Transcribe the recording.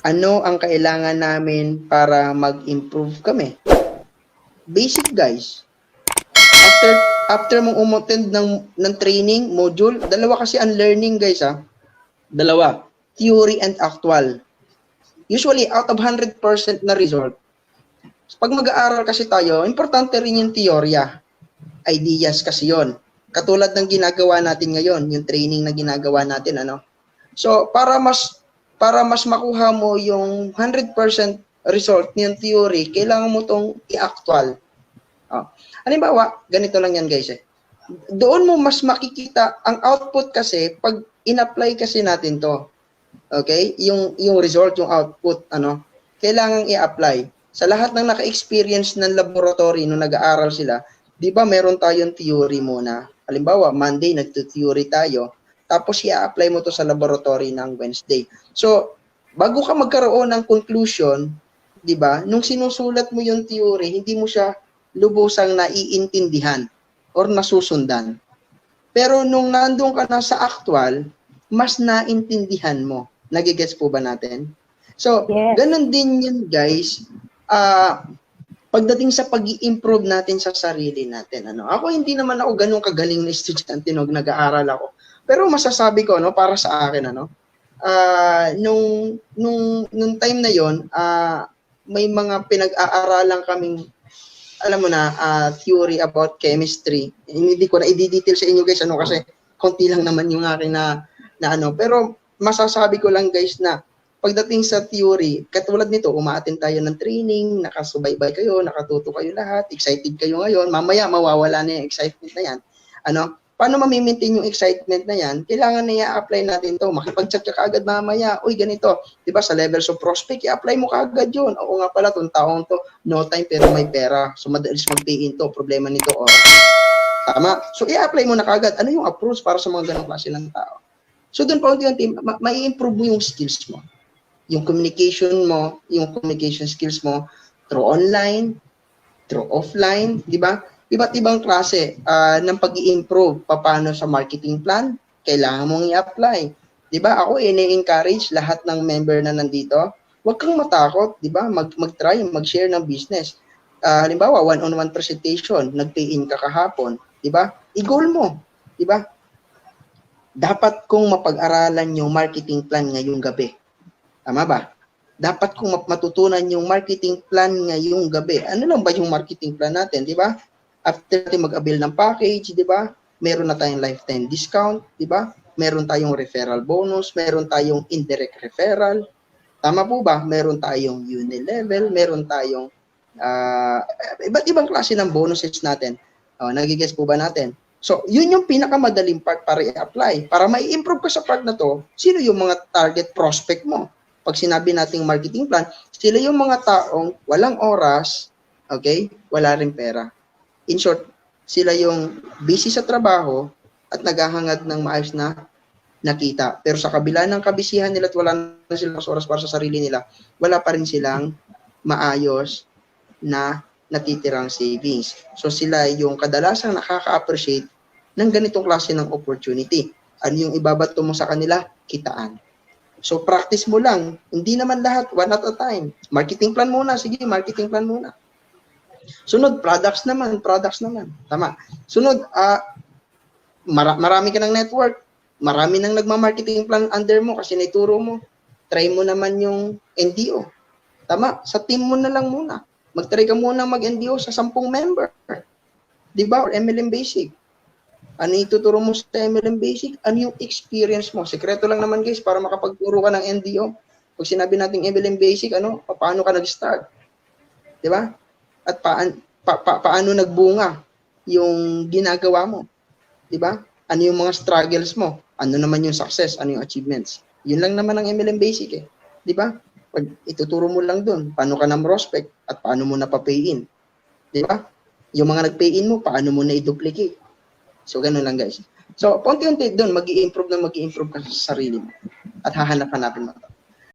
Ano ang kailangan namin para mag-improve kami? Basic, guys. After mong umattend ng training module, dalawa kasi ang learning, guys, ha. Dalawa, theory and actual. Usually, out of 100% na result, pag mag-aaral kasi tayo, importante rin yung teorya. Ideas kasi yon. Katulad ng ginagawa natin ngayon, yung training na ginagawa natin, ano. So, para mas makuha mo yung 100% result ng theory, kailangan mo tong i-actual. Oh. Halimbawa, ganito lang yan, guys, eh. Doon mo mas makikita ang output kasi pag in-apply kasi natin to. Okay? Yung result, yung output, ano, kailangang i-apply. Sa lahat ng naka-experience ng laboratory nung nag-aaral sila, di ba meron tayong theory muna. Halimbawa, Monday, nagtu-theory tayo, tapos i-apply mo to sa laboratory ng Wednesday. So, bago ka magkaroon ng conclusion, di ba, nung sinusulat mo yung theory, hindi mo siya lubusang naiintindihan or nasusundan. Pero nung nandun ka na sa actual, mas naintindihan mo. Nagigets po ba natin? So, Yes. ganun din yun, guys. Pagdating sa pag-i-improve natin sa sarili natin. Ano? Ako, hindi naman ako ganun kagaling na estudyante nung nag-aaral ako. Pero masasabi ko, no, para sa akin, ano, nung time na yon, may mga pinag-aaralan kaming, alam mo na, theory about chemistry. Hindi ko na i-detail sa inyo, guys, ano, kasi konti lang naman yung akin na ano. Pero masasabi ko lang, guys, na pagdating sa theory, katulad nito, umaattend tayo ng training, nakasubaybay kayo, nakatuto kayo lahat, excited kayo ngayon, mamaya mawawala na yung excitement na yan. Ano? Paano mamimaintain yung excitement na yan? Kailangan na i-apply natin to. Makipag-chat ka kaagad mamaya, uy, ganito. Diba, sa levels of prospect, i-apply mo kaagad yun. Oo nga pala, itong taong to, no time pero may pera. So, madalis mag-pay in to. Problema nito, oras. Tama? So, i-apply mo na kaagad. Ano yung approach para sa mga ganong klase ng tao? So, doon pa unti-unti, mai-improve mo yung skills mo. Yung communication mo, yung communication skills mo through online, through offline, di ba? Iba't ibang klase ng pag-i-improve. Paano sa marketing plan, kailangan mong i-apply. Di ba? Ako, ini-encourage lahat ng member na nandito, huwag kang matakot, di ba? Mag-try, mag-share ng business. Halimbawa, one-on-one presentation, nag-pay-in ka kahapon, di ba? I-goal mo, di ba? Dapat kong mapag-aralan yung marketing plan ngayong gabi. Tama ba? Dapat kong matutunan yung marketing plan ngayong gabi. Ano lang ba yung marketing plan natin, di ba? After natin mag-avail ng package, di ba? Meron na tayong lifetime discount, di ba? Meron tayong referral bonus, meron tayong indirect referral. Tama po ba? Meron tayong uni-level, meron tayong iba't ibang klase ng bonuses natin. Nagigets po ba natin? So, yun yung pinakamadaling part para i-apply. Para mai-improve ka sa part na to, sino yung mga target prospect mo? Pag sinabi nating marketing plan, sila yung mga taong walang oras, okay, wala rin pera. In short, sila yung busy sa trabaho at naghahangad ng maayos na nakita. Pero sa kabila ng kabisihan nila at wala na silang oras para sa sarili nila, wala pa rin silang maayos na natitirang savings. So sila yung kadalasang nakaka-appreciate ng ganitong klase ng opportunity. Ano yung ibabato mo sa kanila? Kitaan. So practice mo lang. Hindi naman lahat, one at a time. Marketing plan muna. Sige, marketing plan muna. Sunod, products naman. Tama. Sunod, marami ka ng network. Marami nang nagma-marketing plan under mo kasi naituro mo. Try mo naman yung NDO. Tama. Sa team mo na lang muna. Mag-try ka muna mag-NDO sa 10 member. Diba? Or MLM Basic. Ano ituturo mo sa MLM Basic? Ano yung experience mo? Sekreto lang naman, guys, para makapagturo ka ng NDO. Pag sinabi natin MLM Basic, paano ka nag-start? Diba? At paano nagbunga yung ginagawa mo? Diba? Ano yung mga struggles mo? Ano naman yung success? Ano yung achievements? Yun lang naman ang MLM Basic, eh. Diba? Pag ituturo mo lang doon, paano ka na prospect at paano mo na pa-pay in. Diba? Yung mga nag-pay in mo, paano mo na i-duplicate. So, ganun lang, guys. So, unti-unti doon, mag-i-improve ka sa sarili mo. At hahanap-hanapin mo.